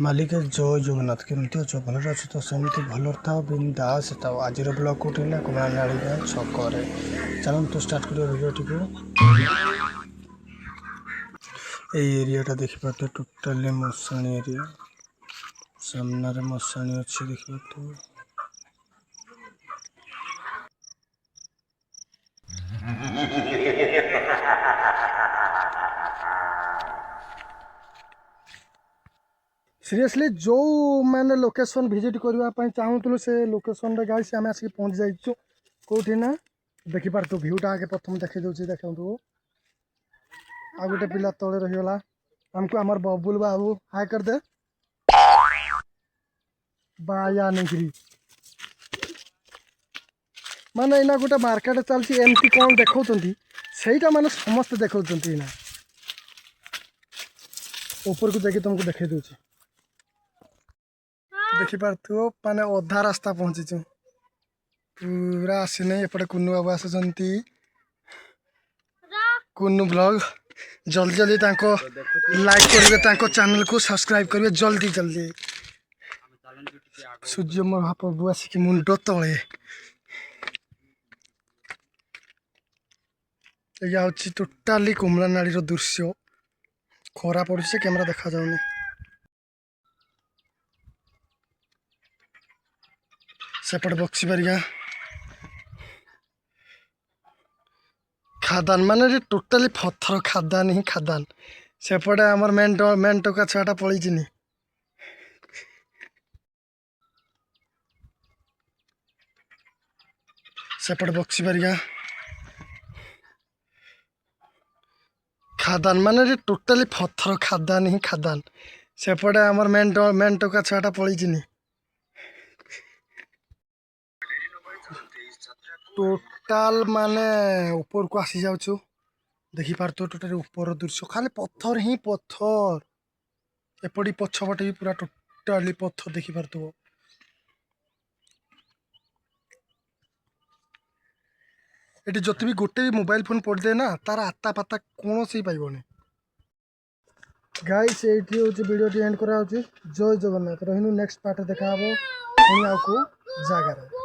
ମାଲିକ ଜୟ ଜଗନ୍ନାଥ। କେମିତି ଅଛ? ଭଲରେ ଅଛ ତ? ସେମିତି ଭଲରେ ଥାଅ, ବିନ୍ଦାସ୍ ଥାଅ। ଆଜିର ବ୍ଲଗ୍ କୋଉଠି ନା କୁମାରନାଳି ଗାଁ ଛକରେ। ଚାଲନ୍ତୁ ଷ୍ଟାର୍ଟ କରିବା ଭିଡ଼ିଓଟିକୁ। ଏଇ ଏରିଆଟା ଦେଖିପାରୁଥିବ, ଟୋଟାଲି ମଶାଣି ଏରିଆ। ସାମ୍ନାରେ ମଶାଣି ଅଛି, ଦେଖିପାରୁଥିବ। सीरियसली जो मैंने लोकेशन विजिट करने चाहूँ से लोकेशन रे गाइस आम आसिक पहुँच जाइछु। कौटी ना देखिपार तो भ्यूटा आगे प्रथम देखे दूसरी देखो आ गोटे पिला तले रहीगला। हमको आमर बबुल बाबू हाय कर दे बाया निकरी माने इना गोटे मार्केट चलती एमती कौन देखा से माने समस्त देखा ना ऊपर को जाकि तुमको देखे दूसरी देखिपार माने अधा रास्ता पहुँचीचु पूरा आसी नहीं। एपटे कुन्नू बाबू आसुचंती कुन्नू ब्लॉग जल्दी जल्दी तांको लाइक करेंगे, तांको चैनल को सब्सक्राइब करेंगे जल्दी जल्दी। सूर्य महाप्रभु आसिक मुंड तले या टोटाली कुमलानाड़ी दृश्य खरा पड़े कैमेरा देखा जाऊनी। सेपट बक्सी बारिया खादान माने टोटाली पत्थर खादान ही खादान। सेपटे आमर मेन टोका छुआटा पलैनी। सेपट बक्सी बारिया खादान माने टोटाली पत्थर खादान ही खादान। सेपटे आमर मेन टोका छुआटा पलैनी। टोटाल माने ऊपर को आसी जाऊँ देखिपार तो टोटाली ऊपर दृश्य खाली पत्थर ही पत्थर। एपटी पछपटे भी पूरा टोटाली पत्थर देखिपार तो। ये जो भी गोटे भी मोबाइल फोन पड़े ना तार आता पाता कौन से पाइबनी। गाइस ये वीडियो एंड करा। जय जगन्नाथ। रही नेक्स्ट पार्ट देखा पुणी आउ को जगार।